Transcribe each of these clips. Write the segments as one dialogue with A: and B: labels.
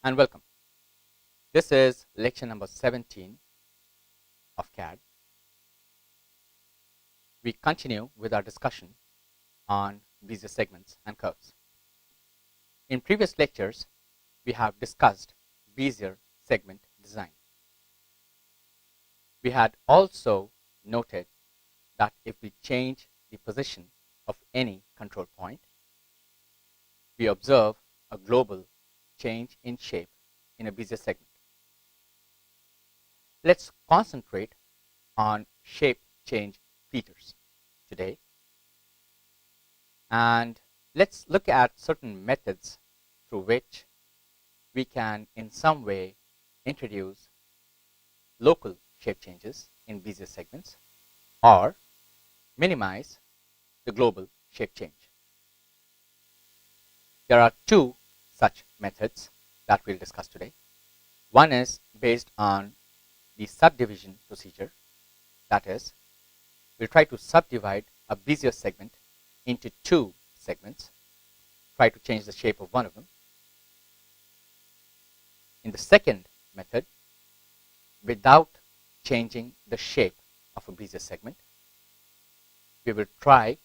A: and welcome. This is lecture number 17 of CAD. We continue with our discussion on Bezier segments and curves. In previous lectures, we have discussed Bezier segment design. We had also noted that if we change the position of any control point, we observe a global change in shape in a Bezier segment. Let's concentrate on shape change features today, and let's look at certain methods through which we can in some way introduce local shape changes in Bezier segments or minimize the global shape change. There are two such methods that we'll discuss today. One is based on the subdivision procedure. That is, we'll try to subdivide a Bezier segment into two segments, try to change the shape of one of them. In the second method, without changing the shape of a Bezier segment, we will try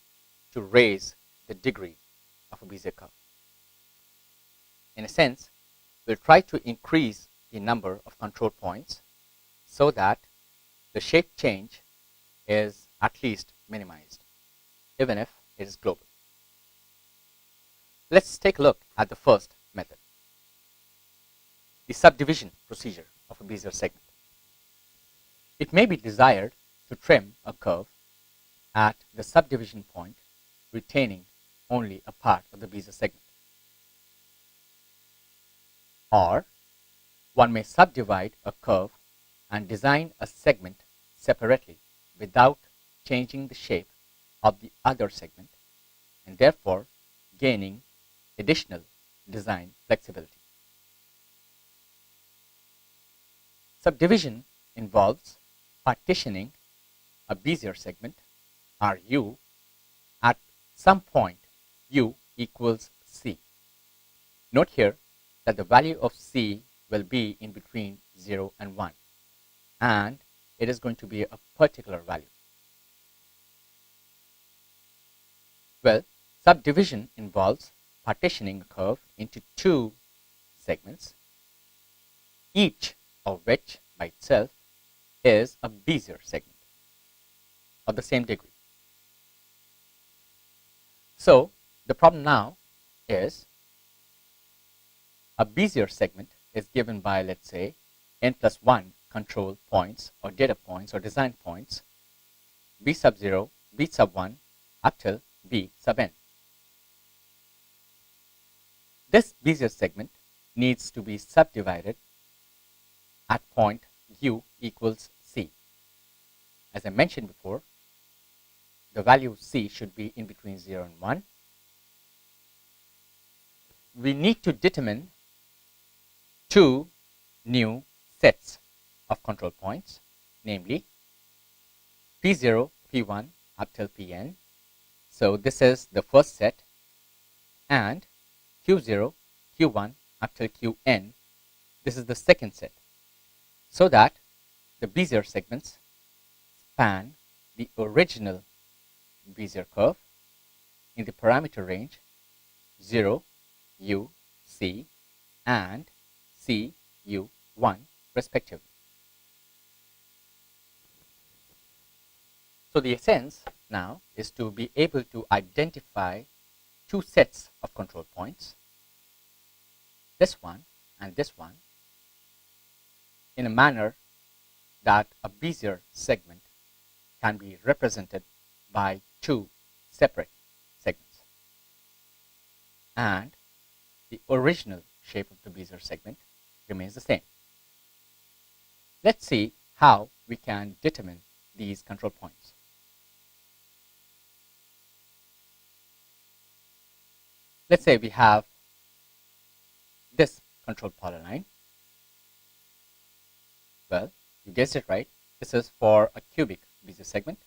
A: to raise the degree of a Bezier curve. In a sense, we'll try to increase the number of control points so that the shape change is at least minimized, even if it is global. Let's take a look at the first method, the subdivision procedure of a Bezier segment. It may be desired to trim a curve at the subdivision point, retaining only a part of the Bezier segment. Or one may subdivide a curve and design a segment separately without changing the shape of the other segment, and therefore gaining additional design flexibility. Subdivision involves partitioning a Bezier segment, Ru, at some point u equals c. Note here that the value of c will be in between 0 and 1, and it is going to be a particular value. Well, subdivision involves partitioning a curve into two segments, each of which by itself is a Bezier segment of the same degree. So the problem now is a Bezier segment is given by, let's say, n plus 1 control points or data points or design points, b sub 0, b sub 1 up till b sub n. This Bezier segment needs to be subdivided at point u equals c. As I mentioned before, the value c should be in between 0 and 1. We need to determine two new sets of control points, namely P0, P1 up till Pn. So this is the first set, and Q0, Q1 up till Qn. This is the second set, so that the Bezier segments span the original Bezier curve in the parameter range 0, u, c, and c, u, 1 respectively. So the essence now is to be able to identify two sets of control points, this one and this one, in a manner that a Bezier segment can be represented by two separate segments, and the original shape of the Bezier segment remains the same. Let's see how we can determine these control points. Let's say we have this control polyline. Well, you guessed it right. This is for a cubic Bezier segment.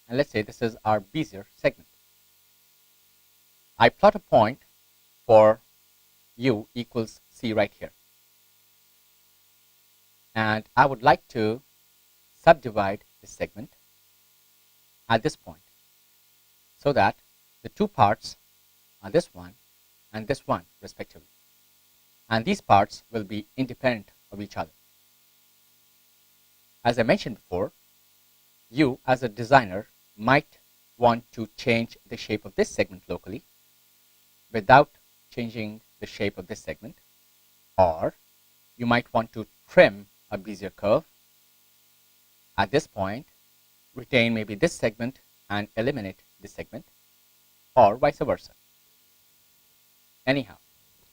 A: And let's say this is our Bezier segment. I plot a point for u equals c right here. And I would like to subdivide this segment at this point so that the two parts are this one and this one respectively. And these parts will be independent of each other. As I mentioned before, you as a designer might want to change the shape of this segment locally without changing the shape of this segment, or you might want to trim a Bezier curve at this point, retain maybe this segment and eliminate this segment, or vice versa. Anyhow,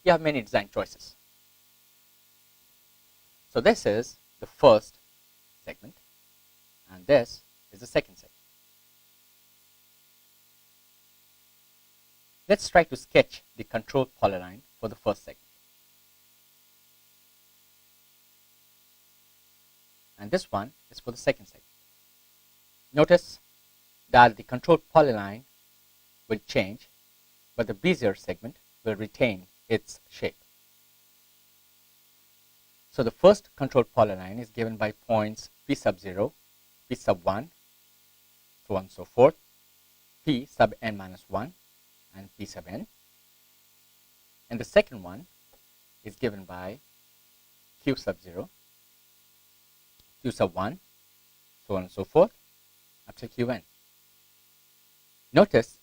A: you have many design choices. So this is the first segment, and this is the second segment. Let's try to sketch the control polyline for the first segment. And this one is for the second segment. Notice that the control polyline will change, but the Bezier segment will retain its shape. So the first control polyline is given by points p sub 0, p sub 1, so on and so forth, p sub n minus 1, and p sub n. And the second one is given by q sub 0, q sub 1, so on and so forth, up to qn. Notice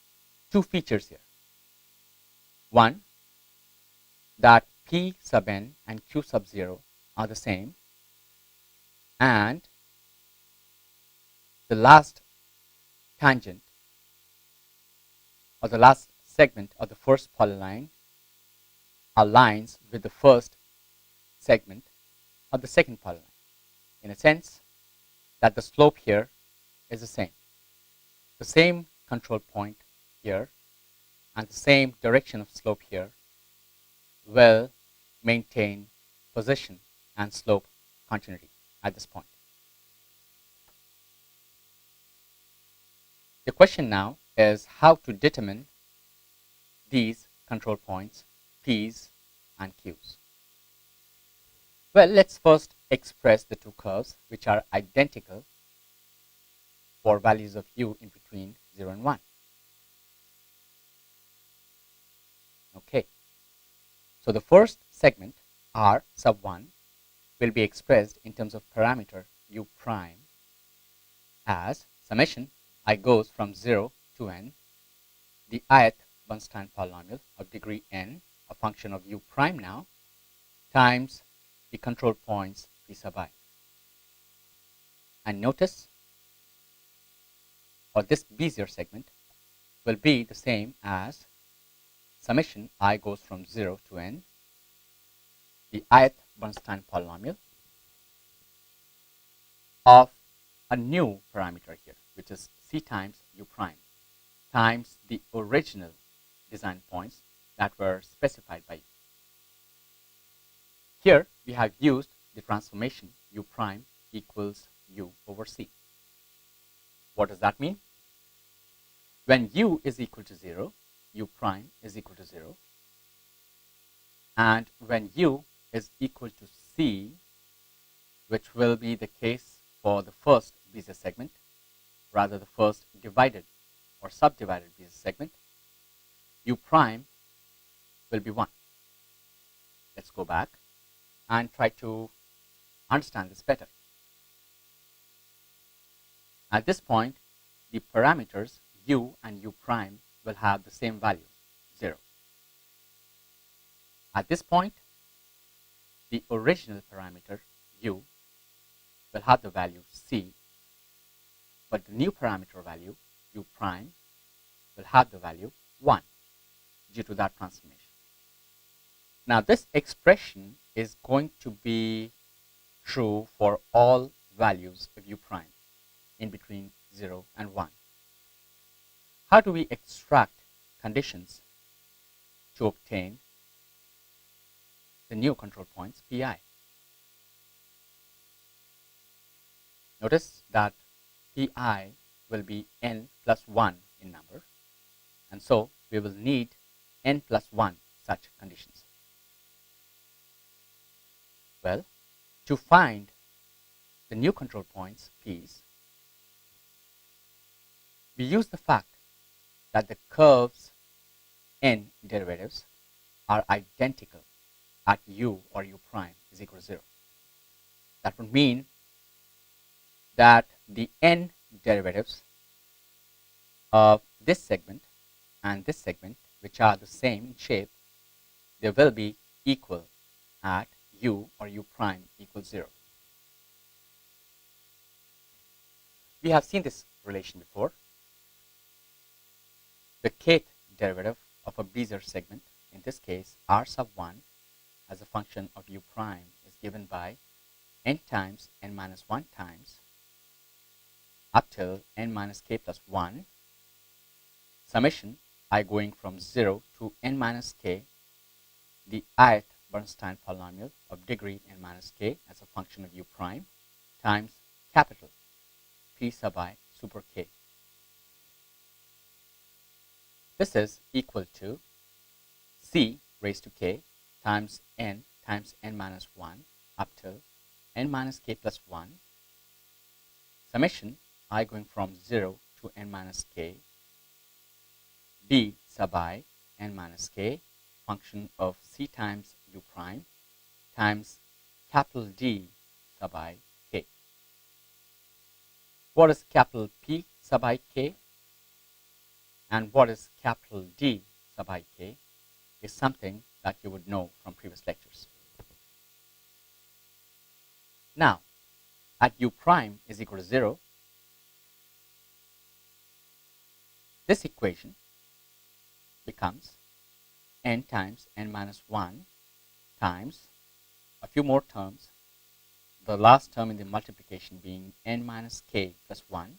A: two features here. One, that p sub n and q sub 0 are the same, and the last tangent or the last segment of the first polyline aligns with the first segment of the second polyline, in a sense that the slope here is the same. The same control point here and the same direction of slope here will maintain position and slope continuity at this point. The question now is how to determine these control points, P's and Q's. Well, let's first express the two curves which are identical for values of u in between 0 and 1. Okay, so the first segment r sub 1 will be expressed in terms of parameter u prime as summation I goes from 0 to n, the ith Bernstein polynomial of degree n, a function of u prime now, times the control points p sub I. And notice, or this Bezier segment will be the same as summation I goes from 0 to n, the ith Bernstein polynomial of a new parameter here, which is c times u prime, times the original design points that were specified by you. Here we have used the transformation u prime equals u over c. What does that mean? When u is equal to 0, u prime is equal to 0. And when u is equal to c, which will be the case for the first Bezier segment, rather the first divided or subdivided Bezier segment, u prime will be 1. Let's go back and try to understand this better. At this point, the parameters u and u prime will have the same value, 0. At this point, the original parameter u will have the value c, but the new parameter value u prime will have the value 1 due to that transformation. Now this expression is going to be true for all values of u prime in between 0 and 1. How do we extract conditions to obtain the new control points pi? Notice that pi will be n plus 1 in number, and so we will need n plus 1 such conditions. Well, to find the new control points p's, we use the fact that the curves n derivatives are identical at u or u prime is equal to 0. That would mean that the n derivatives of this segment and this segment, which are the same in shape, they will be equal at u or u prime equals 0. We have seen this relation before. The kth derivative of a Bezier segment, in this case r sub 1 as a function of u prime, is given by n times n minus 1 times up till n minus k plus 1 summation I going from 0 to n minus k, the ith Bernstein polynomial of degree n minus k as a function of u prime times capital P sub I super k. This is equal to c raised to k times n minus 1 up till n minus k plus 1 summation I going from 0 to n minus k b sub I n minus k function of c times u prime times capital D sub I k. What is capital P sub I k and what is capital D sub I k is something that you would know from previous lectures. Now, at u prime is equal to 0, this equation becomes n times n minus 1 times a few more terms, the last term in the multiplication being n minus k plus 1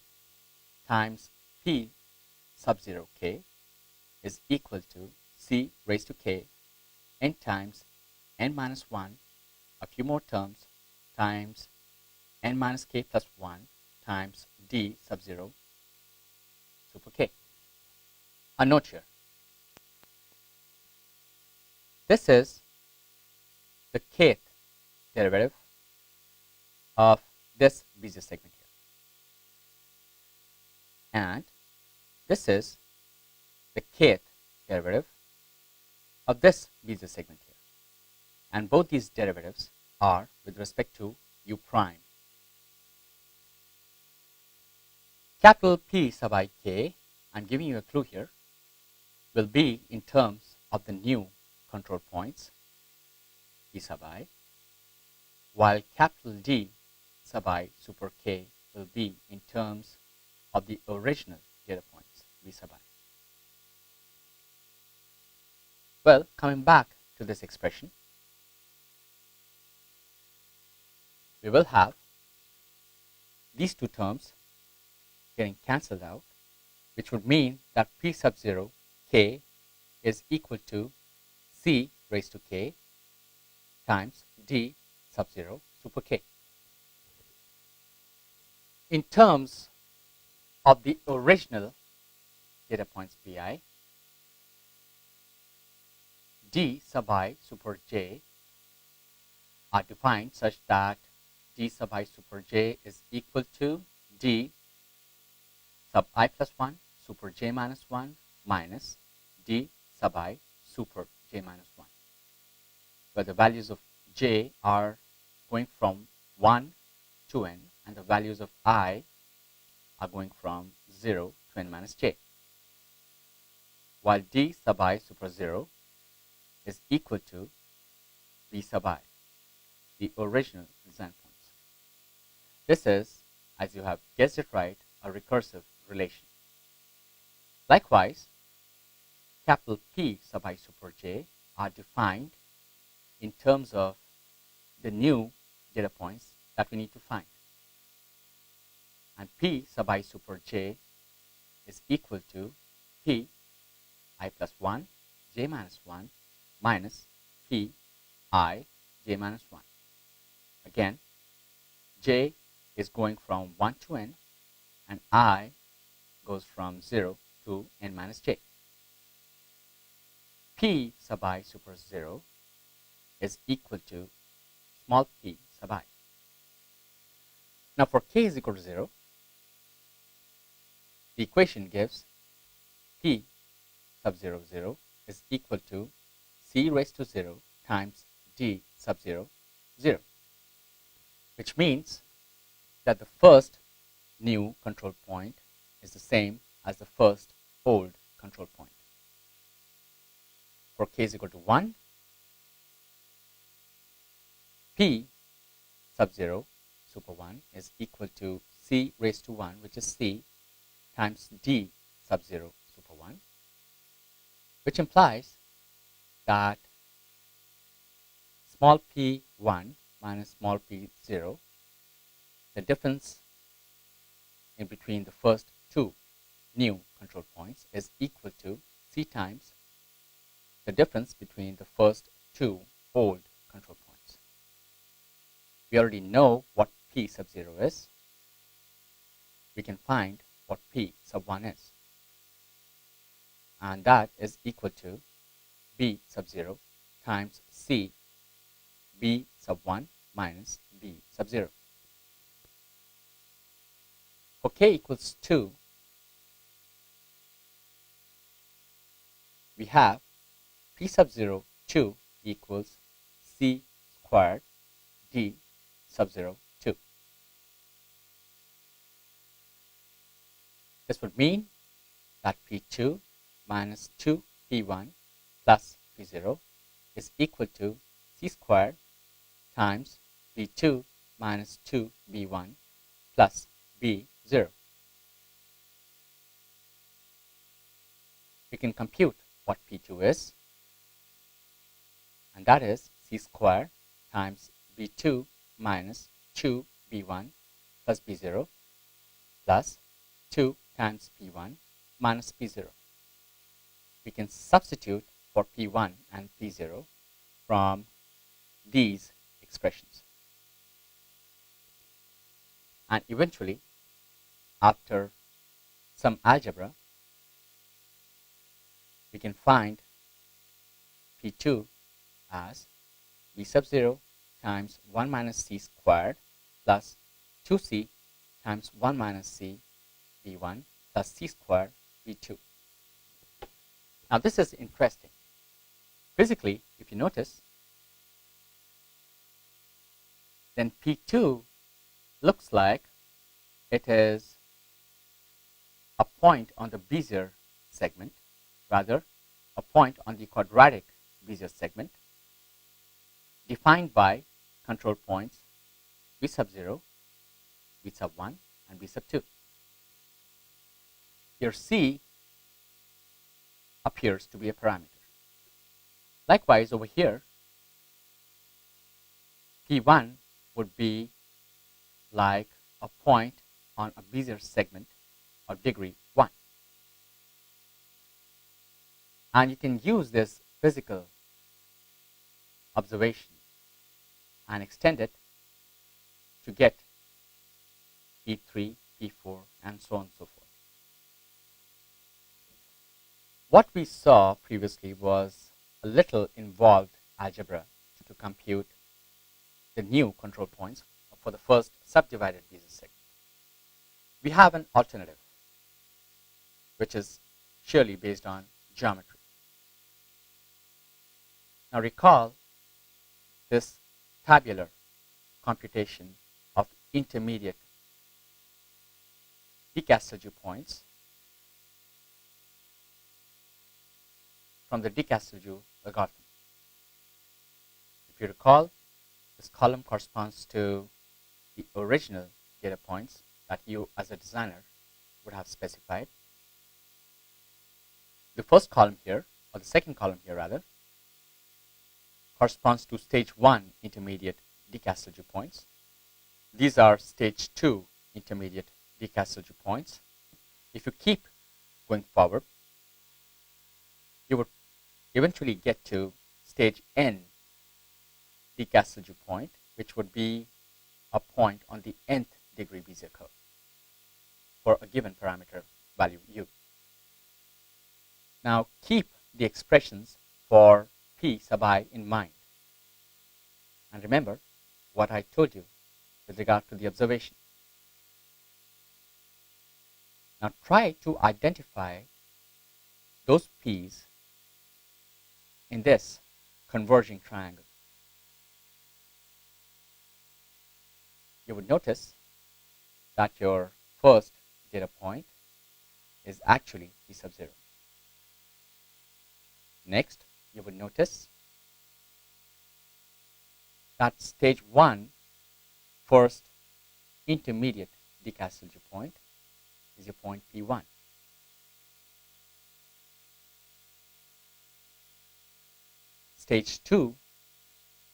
A: times p sub 0 k is equal to c raised to k n times n minus 1, a few more terms, times n minus k plus 1 times d sub 0 super k. A note here. This is the kth derivative of this Bezier segment here. And this is the kth derivative of this Bezier segment here. And both these derivatives are with respect to u prime. Capital P sub I k, I'm giving you a clue here, will be in terms of the new control points P sub I, while capital D sub I super k will be in terms of the original data points V sub I. Well, coming back to this expression, we will have these two terms getting cancelled out, which would mean that P sub 0 k is equal to c raised to k times d sub 0 super k. In terms of the original data points pi, d sub I super j are defined such that d sub I super j is equal to d sub I plus 1 super j minus 1 minus d sub I super j minus 1, where the values of j are going from 1 to n and the values of I are going from 0 to n minus j, while d sub I super 0 is equal to b sub I, the original design points. This is, as you have guessed it right, a recursive relation. Likewise, capital P sub I super j are defined in terms of the new data points that we need to find. And P sub I super j is equal to P I plus 1 j minus 1 minus P I j minus 1. Again, j is going from 1 to n and I goes from 0 to n minus j. P sub I super 0 is equal to small p sub I. Now for k is equal to 0, the equation gives p sub 0, 0 is equal to c raised to 0 times d sub 0, 0, which means that the first new control point is the same as the first old control point. For k is equal to 1, p sub 0 super 1 is equal to c raised to 1, which is c, times d sub 0 super 1, which implies that small p1 minus small p0, the difference in between the first two new control points is equal to c times the difference between the first two old control points. We already know what p sub 0 is. We can find what p sub 1 is. And that is equal to b sub 0 times c b sub 1 minus b sub 0. For k equals 2, we have p sub 0 2 equals c squared d sub 0 2. This would mean that p2 minus 2p1 plus p0 is equal to c squared times b2 minus 2b1 plus b0. We can compute what p2 is, and that is c squared times b2 minus 2b1 plus b0 plus 2 times p1 minus p0. We can substitute for p1 and p0 from these expressions. And eventually, after some algebra, we can find p2 as b sub 0 times 1 minus c squared plus 2c times 1 minus c b1 plus c squared b2. Now this is interesting. Physically, if you notice, then p2 looks like it is a point on the Bezier segment, rather a point on the quadratic Bezier segment, defined by control points b sub 0, b sub 1, and b sub 2. Here c appears to be a parameter. Likewise, over here, p1 would be like a point on a Bezier segment of degree 1. And you can use this physical observation and extend it to get P3, P4, and so on and so forth. What we saw previously was a little involved algebra to compute the new control points for the first subdivided Bezier segment. We have an alternative, which is surely based on geometry. Now recall this tabular computation of intermediate de-Castelju points from the de-Castelju algorithm. If you recall, this column corresponds to the original data points that you as a designer would have specified. The first column here, or the second column here rather, corresponds to stage 1 intermediate de-Castelju points. These are stage 2 intermediate de-Castelju points. If you keep going forward, you would eventually get to stage n de-Castelju point, which would be a point on the nth degree Bezier curve for a given parameter value u. Now keep the expressions for p sub I in mind. And remember what I told you with regard to the observation. Now try to identify those P's in this converging triangle. You would notice that your first data point is actually P sub 0. Next, you would notice that stage 1 first intermediate decasseling point is your point P1. Stage 2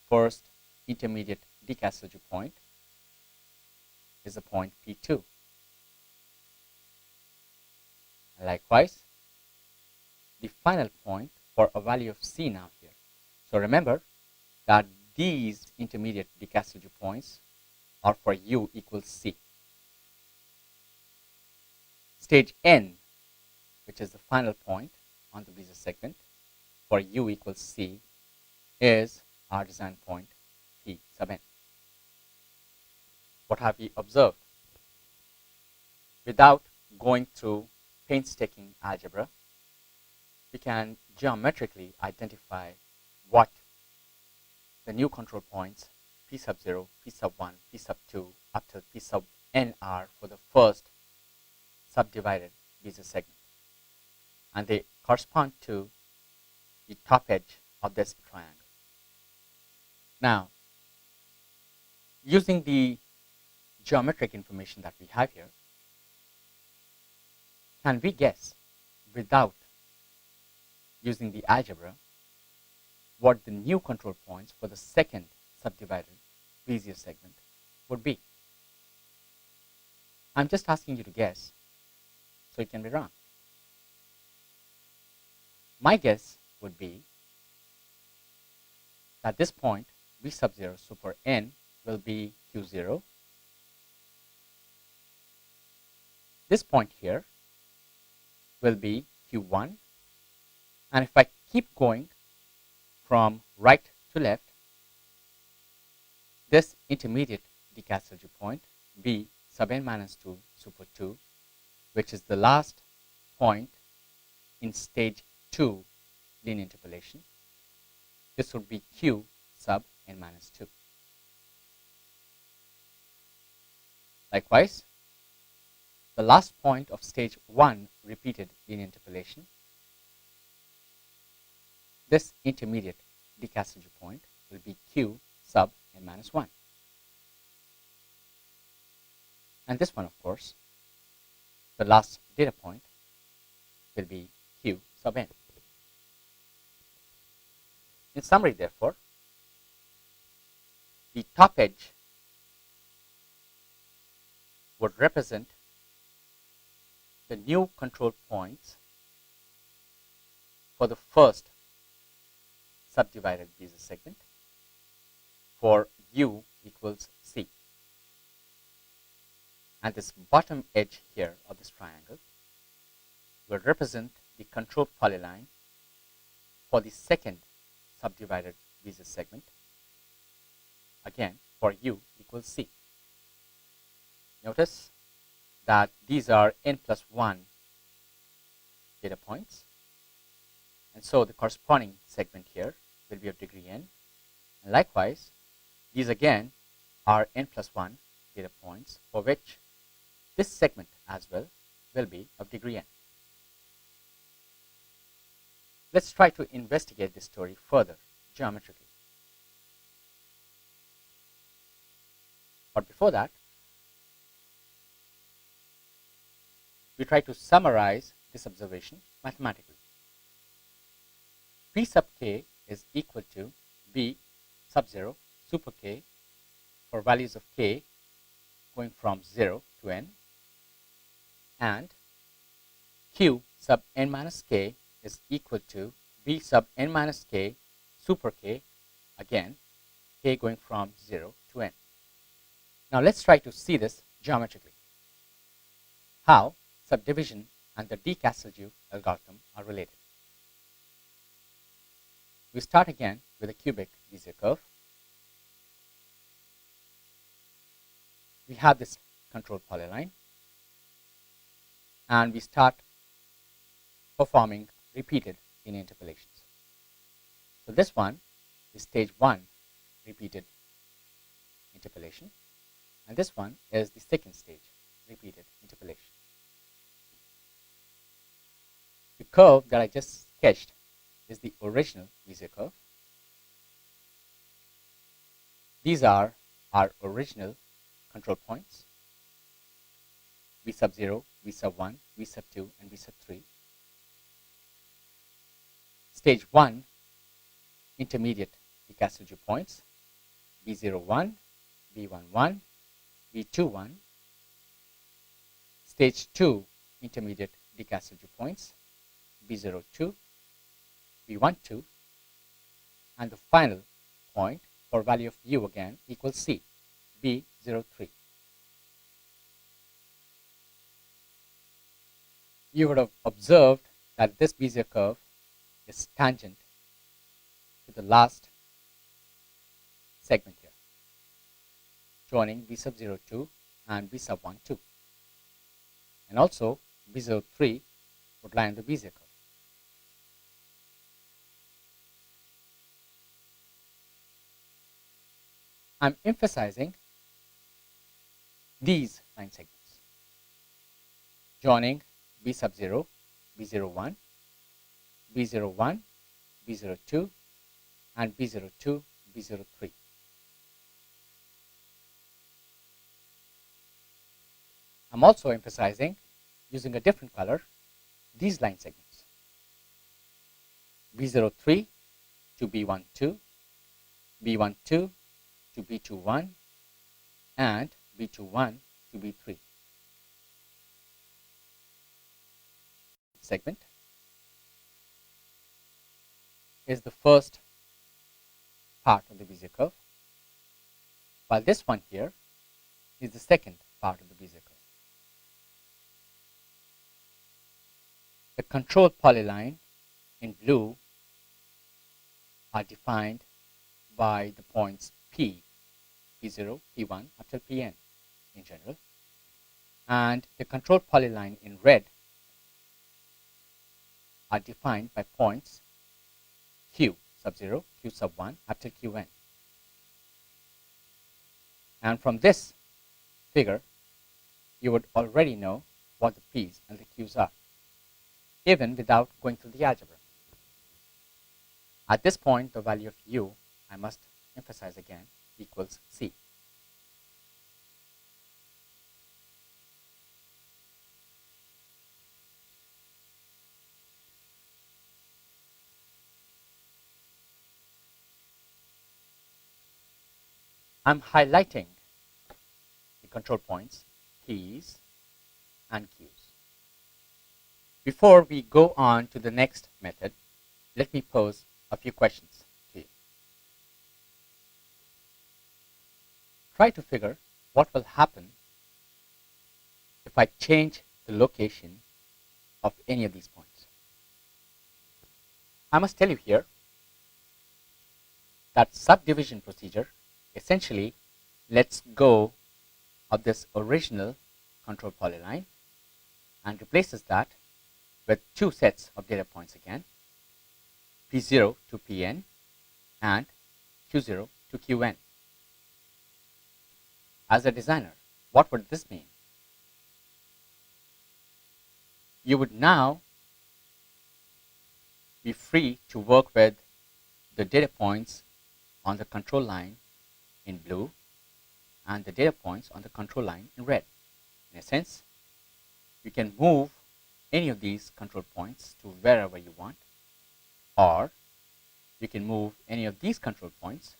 A: first intermediate decasseling point is the point P2. Likewise, the final point for a value of C now here. So remember that these intermediate decasseling points are for U equals C. Stage N, which is the final point on the Bezier segment for U equals C, is our design point P sub n. What have we observed? Without going through painstaking algebra, we can geometrically identify what the new control points P sub 0, P sub 1, P sub 2 up till P sub n are for the first subdivided Bezier segment. And they correspond to the top edge of this triangle. Now, using the geometric information that we have here, can we guess, without using the algebra, what the new control points for the second subdivided Bezier segment would be? I'm just asking you to guess, so it can be wrong. My guess would be that this point, B sub 0 super n, will be Q0. This point here will be Q1. And if I keep going from right to left, this intermediate decasseling point, B sub n minus 2 super 2, which is the last point in stage 2 linear interpolation, this would be Q sub n minus 2. Likewise, the last point of stage 1 repeated linear interpolation, this intermediate decasseling point will be Q sub n minus 1. And this one, of course, the last data point will be Q sub n. In summary, therefore, the top edge would represent the new control points for the first subdivided Bezier segment for U equals C. And this bottom edge here of this triangle will represent the control polyline for the second subdivided Bezier segment, again for U equals C. Notice that these are n plus 1 data points, and so the corresponding segment here will be of degree n. And likewise, these again are n plus 1 data points for which this segment as well will be of degree n. Let's try to investigate this story further geometrically. But before that, we try to summarize this observation mathematically. P sub k is equal to B sub 0 super k for values of k going from 0 to n, and Q sub n minus k is equal to B sub n minus k super k, again k going from 0 to n. Now let's try to see this geometrically. How subdivision and the decasseling algorithm are related. We start again with a cubic Bezier curve. we have this control polyline, and we start performing repeated linear interpolations. So this one is stage 1 repeated interpolation, and this one is the second stage repeated interpolation. The curve that I just sketched is the original Bezier curve. These are our original control points: V sub 0, V sub 1, V sub 2, and V sub 3. Stage 1 intermediate decassager points: B01, B11, B21. Stage 2 intermediate decassager points: B02, B12, and the final point for value of u again equals c, B03. You would have observed that this Bezier curve is tangent to the last segment here, joining B sub 02 and B sub 12. And also B03 would lie on the Bezier curve. I'm emphasizing these line segments, joining B sub 0, B01, B01, B02, and B02, B03. I'm also emphasizing, using a different color, these line segments: B03 to B12, B12 to B21, and B21 to B3. Segment is the first part of the Bezier curve, while this one here is the second part of the Bezier curve. The control polyline in blue are defined by the points P, P0, P1 up till Pn in general, and the control polyline in red are defined by points Q sub 0, Q sub 1 up till Qn. And from this figure, you would already know what the P's and the Q's are, even without going through the algebra. At this point, the value of u, I must emphasize again, equals c. I'm highlighting the control points, P's and Q's. Before we go on to the next method, let me pose a few questions to you. Try to figure what will happen if I change the location of any of these points. I must tell you here that subdivision procedure essentially lets go of this original control polyline and replaces that with two sets of data points again, P0 to Pn and Q0 to Qn. As a designer, what would this mean? You would now be free to work with the data points on the control line in blue and the data points on the control line in red. In a sense, you can move any of these control points to wherever you want, or you can move any of these control points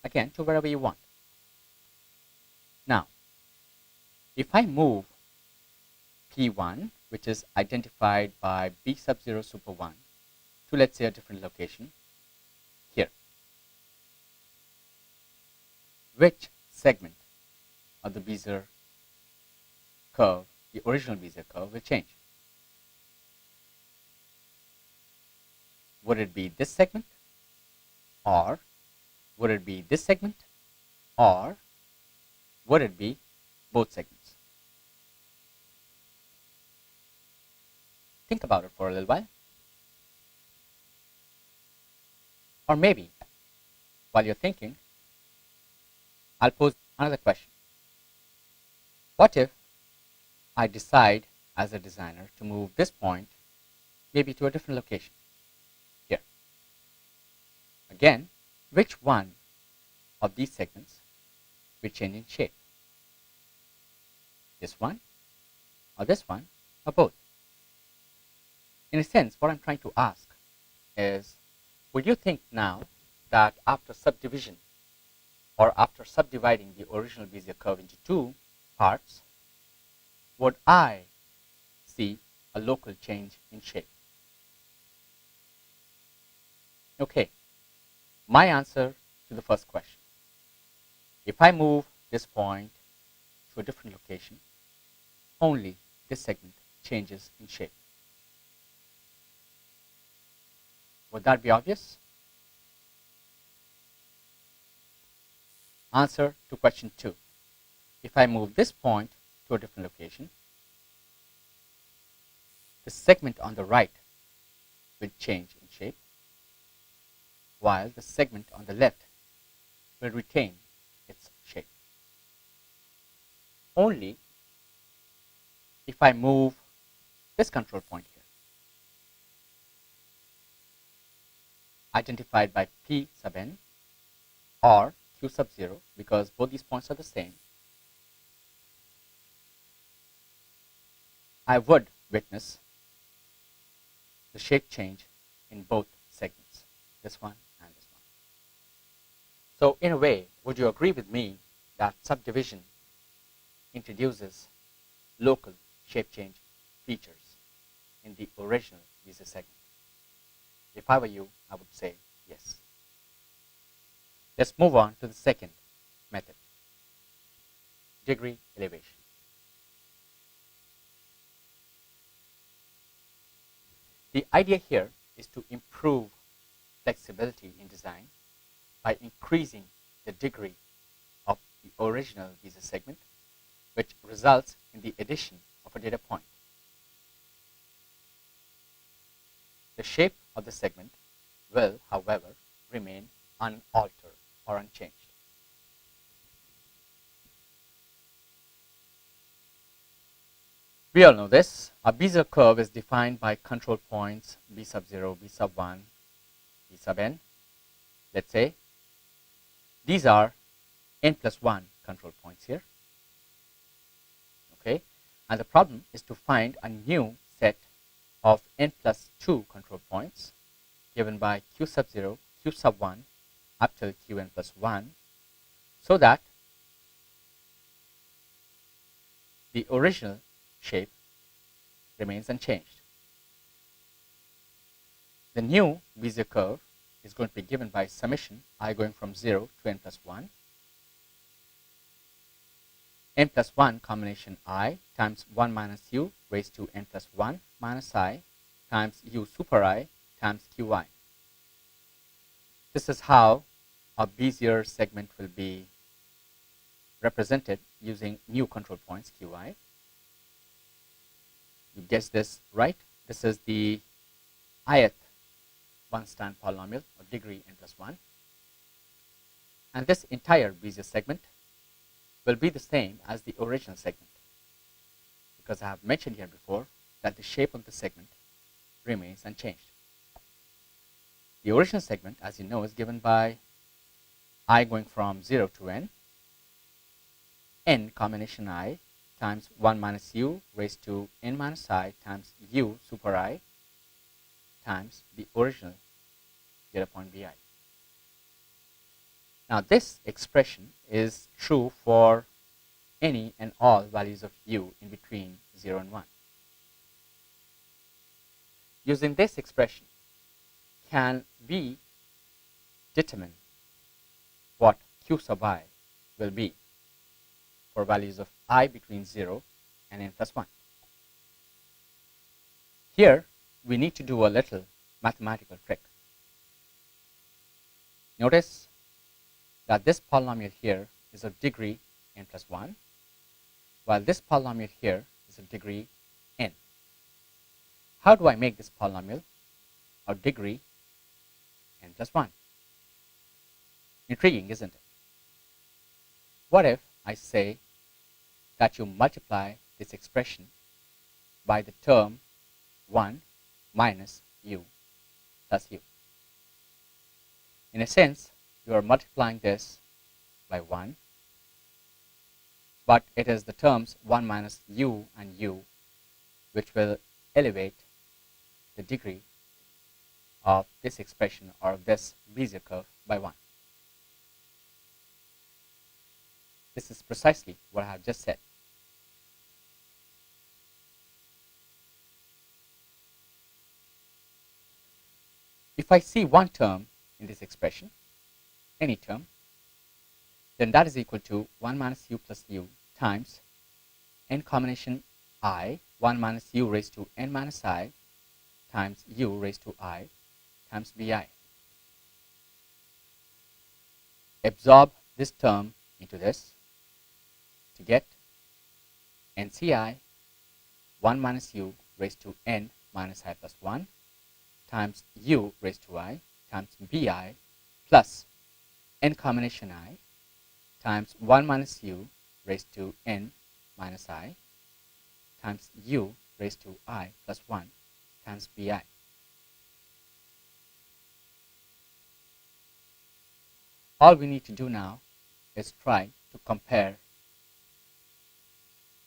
A: again to wherever you want. Now, if I move P1, which is identified by B sub 0 super 1, to let's say a different location here, which segment of the Bezier curve, the original Bezier curve, will change? Would it be this segment, or would it be this segment, or would it be both segments. Think about it for a little while. Or maybe, while you're thinking, I'll pose another question. What if I decide as a designer to move this point maybe to a different location? Here. Again, which one of these segments will change in shape? This one, or this one, or both? In a sense, what I'm trying to ask is, would you think now that after subdivision or after subdividing the original Bezier curve into two parts, would I see a local change in shape? Okay, my answer to the first question. If I move this point to a different location, only this segment changes in shape. Would that be obvious? Answer to question 2. If I move this point to a different location, the segment on the right will change in shape, while the segment on the left will retain its shape. Only if I move this control point here, identified by P sub n or Q sub 0, because both these points are the same, I would witness the shape change in both segments, this one and this one. So in a way, would you agree with me that subdivision introduces local shape change features in the original Bezier segment? If I were you, I would say yes. Let's move on to the second method, degree elevation. The idea here is to improve flexibility in design by increasing the degree of the original Bezier segment, which results in the addition of a data point. The shape of the segment will, however, remain unaltered or unchanged. We all know this. A Bezier curve is defined by control points B sub 0, B sub 1, B sub n. Let's say these are n plus 1 control points here. Okay, and the problem is to find a new set of n plus 2 control points given by Q sub 0, Q sub 1 up till Qn plus 1, so that the original shape remains unchanged. The new Bezier curve is going to be given by summation I going from 0 to n plus 1, n plus 1 combination I times 1 minus u raised to n plus 1 minus I times u super I times qi. This is how a Bezier segment will be represented using new control points qi. You guessed this right. This is the ith one-stand polynomial of degree n plus 1. And this entire Bezier segment will be the same as the original segment, because I have mentioned here before that the shape of the segment remains unchanged. The original segment, as you know, is given by I going from 0 to n combination I times 1 minus u raised to n minus I times u super I times the original data point bi. Now this expression is true for any and all values of u in between 0 and 1. Using this expression, can we determine what q sub I will be for values of I between 0 and n plus 1? Here, we need to do a little mathematical trick. Notice that this polynomial here is of degree n plus 1, while this polynomial here is of degree n. How do I make this polynomial of degree n plus 1? Intriguing, isn't it? What if I say that you multiply this expression by the term 1 minus u plus u? In a sense, you are multiplying this by 1, but it is the terms 1 minus u and u which will elevate the degree of this expression or of this Bezier curve by 1. This is precisely what I have just said. If I see one term in this expression, any term, then that is equal to 1 minus u plus u times n combination I, 1 minus u raised to n minus I times u raised to I times bi. Absorb this term into this to get nci 1 minus u raised to n minus I plus 1 times u raised to I times bi plus n combination I times 1 minus u raised to n minus I times u raised to I plus 1 times bi. All we need to do now is try to compare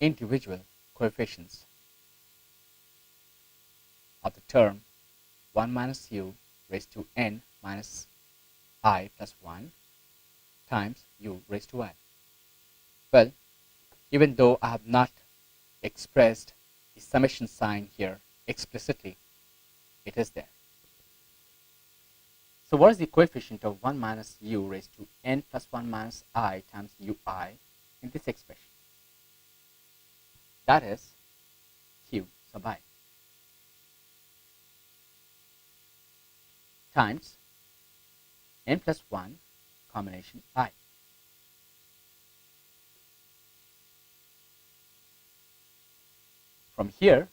A: individual coefficients of the term 1 minus u raised to n minus I plus 1 times u raised to I. Well, even though I have not expressed the summation sign here explicitly, it is there. So what is the coefficient of 1 minus u raised to n plus 1 minus I times ui in this expression? That is q sub I times n plus 1 combination I. From here,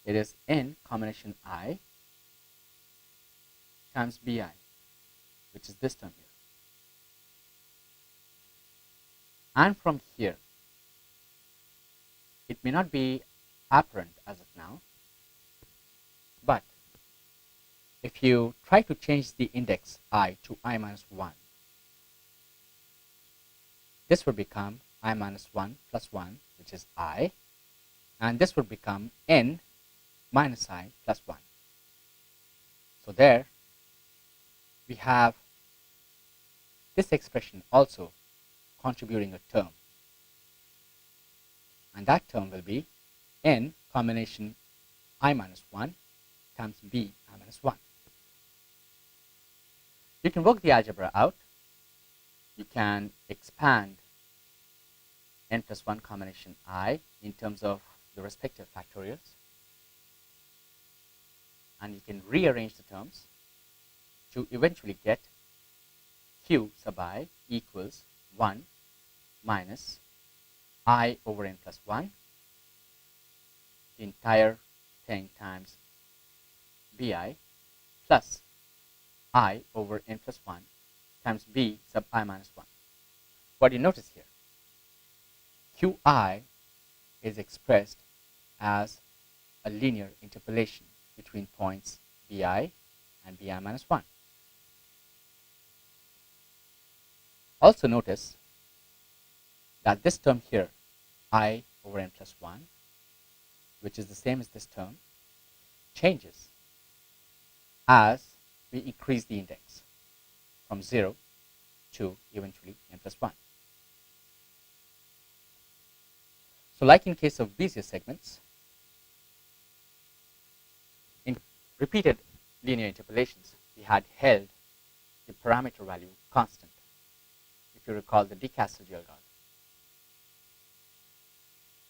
A: it is n combination I times bi, which is this term here. And from here, it may not be apparent as of now, but if you try to change the index I to I minus 1, this will become I minus 1 plus 1, which is I, and this will become n minus I plus 1. So there we have this expression also contributing a term, and that term will be n combination I minus 1 times b I minus 1. You can work the algebra out. You can expand n plus 1 combination I in terms of the respective factorials, and you can rearrange the terms to eventually get q sub I equals 1 minus I over n plus 1, the entire thing times bi plus I over n plus 1 times b sub I minus 1. What do you notice here? qi is expressed as a linear interpolation between points bi and bi minus 1. Also notice that this term here, I over n plus 1, which is the same as this term, changes as we increase the index from 0 to eventually n plus 1. So like in case of Bezier segments, in repeated linear interpolations, we had held the parameter value constant, if you recall the de Castelgee algorithm.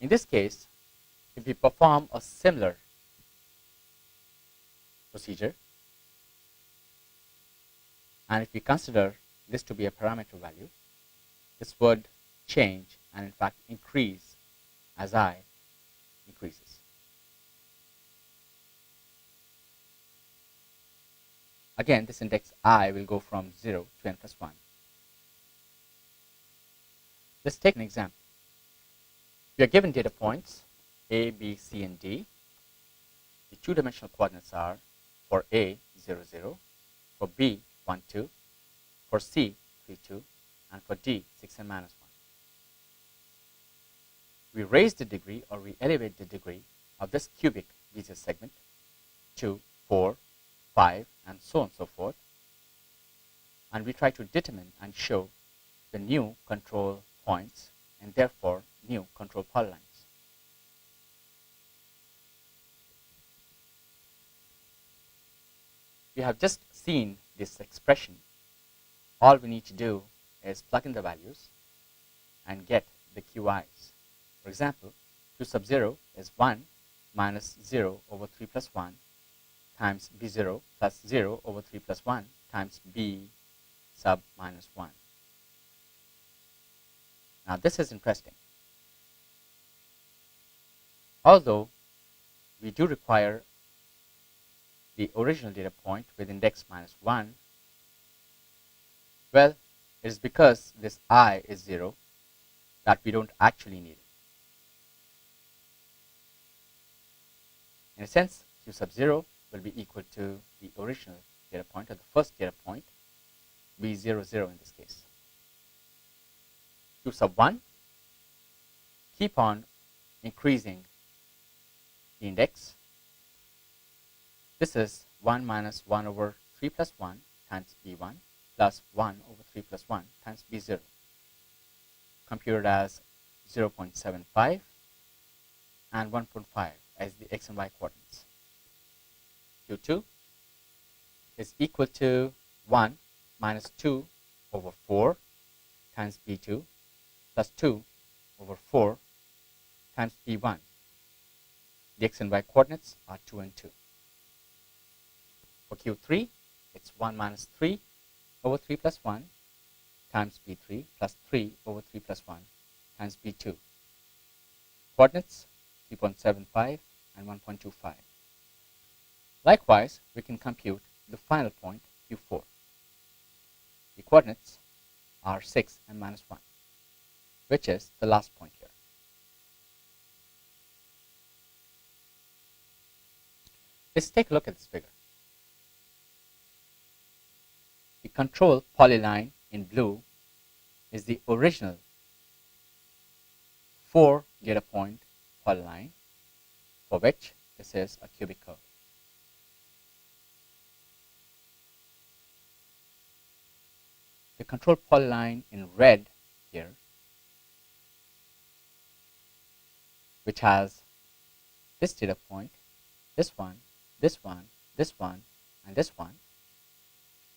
A: In this case, if we perform a similar procedure, and if we consider this to be a parameter value, this would change and in fact increase as I increases. Again, this index I will go from 0 to n plus 1. Let's take an example. We are given data points A, B, C, and D. The two-dimensional coordinates are for A, 0, 0, for B, 1, 2, for C, 3, 2, and for D, 6 and minus 1. We raise the degree, or we elevate the degree of this cubic Bezier segment to 4, 5, and so on and so forth. And we try to determine and show the new control points and therefore new control polylines. We have just seen this expression. All we need to do is plug in the values and get the QIs. For example, Q sub 0 is 1 minus 0 over 3 plus 1 times B0 plus 0 over 3 plus 1 times B sub minus 1. Now this is interesting. Although we do require the original data point with index minus 1, well, it is because this I is 0 that we don't actually need it. In a sense, Q sub 0 will be equal to the original data point, or the first data point, B00 in this case. Q sub 1, keep on increasing the index. This is 1 minus 1 over 3 plus 1 times B1 plus 1 over 3 plus 1 times B0, computed as 0.75 and 1.5 as the x and y coordinates. Q2 is equal to 1 minus 2 over 4 times B2 plus 2 over 4 times B1. The x and y coordinates are 2 and 2. For Q3, it's 1 minus 3 over 3 plus 1 times B3 plus 3 over 3 plus 1 times B2. Coordinates 3.75 and 1.25. Likewise, we can compute the final point, Q4. The coordinates are 6 and minus 1, which is the last point here. Let's take a look at this figure. The control polyline in blue is the original 4 data point polyline, for which this is a cubic curve. The control polyline in red here, which has this data point, this one, this one, this one, and this one,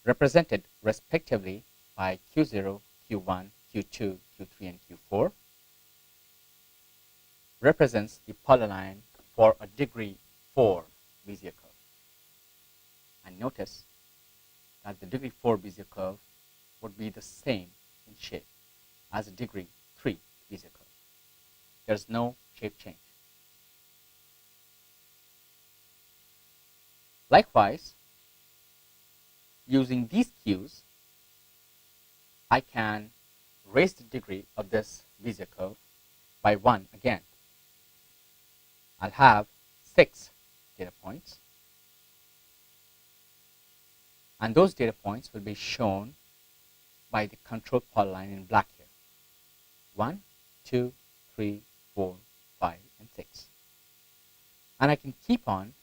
A: represented respectively by Q0, Q1, Q2, Q3, and Q4, represents the polyline for a degree 4 Bezier curve. And notice that the degree 4 Bezier curve would be the same in shape as a degree 3 Bezier curve. There's no shape change. Likewise, using these Qs, I can raise the degree of this Bezier curve by 1 again. I'll have 6 data points, and those data points will be shown by the control polyline in black here. 1, 2, 3, 4, 5, and 6. And I can keep on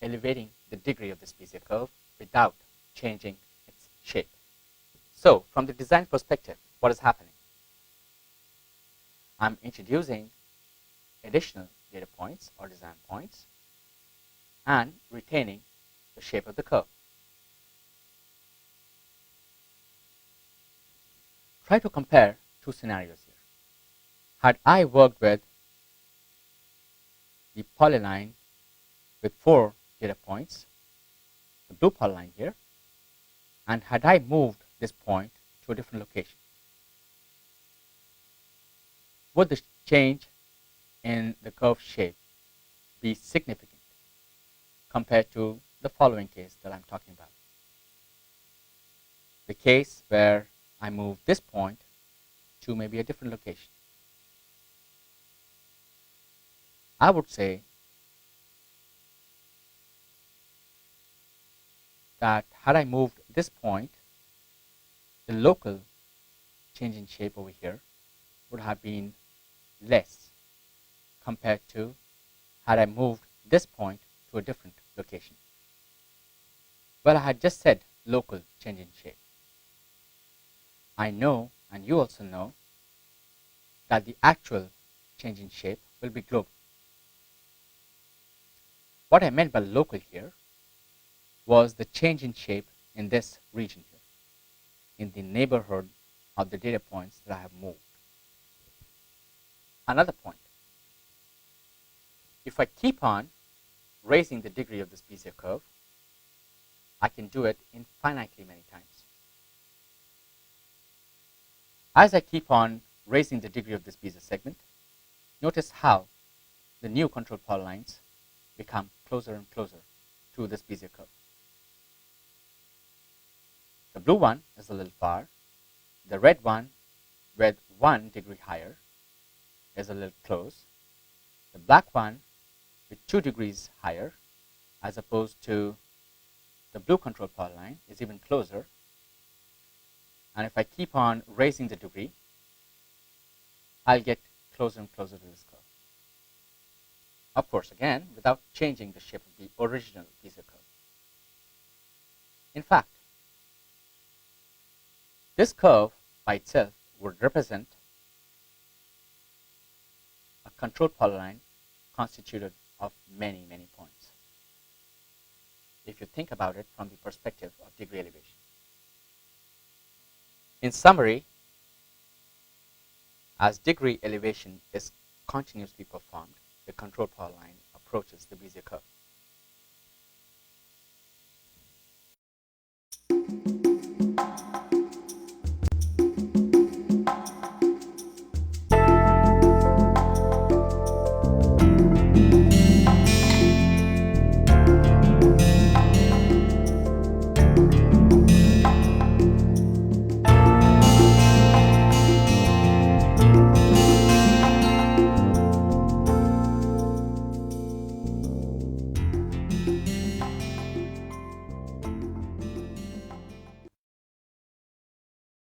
A: elevating the degree of this Bezier curve without changing its shape. So, from the design perspective, what is happening? I'm introducing additional data points or design points and retaining the shape of the curve. Try to compare two scenarios here. Had I worked with the polyline with 4 data points, the blue polyline here, and had I moved this point to a different location, would the change in the curve shape be significant compared to the following case that I'm talking about. The case where I move this point to maybe a different location. I would say that had I moved this point, the local change in shape over here would have been less compared to had I moved this point to a different location. Well, I had just said local change in shape. I know, and you also know, that the actual change in shape will be global. What I meant by local here was the change in shape in this region here, in the neighborhood of the data points that I have moved. Another point, if I keep on raising the degree of this Bezier curve, I can do it infinitely many times. As I keep on raising the degree of this Bezier segment, notice how the new control polylines become closer and closer to this Bezier curve. The blue one is a little far. The red one, with 1 degree higher, is a little close. The black one, with 2 degrees higher, as opposed to the blue control polyline, is even closer. And if I keep on raising the degree, I'll get closer and closer to this curve. Of course, again, without changing the shape of the original Bezier curve. In fact, this curve by itself would represent a control polyline constituted of many, many points, if you think about it from the perspective of degree elevation. In summary, as degree elevation is continuously performed, the control polyline approaches the Bezier curve.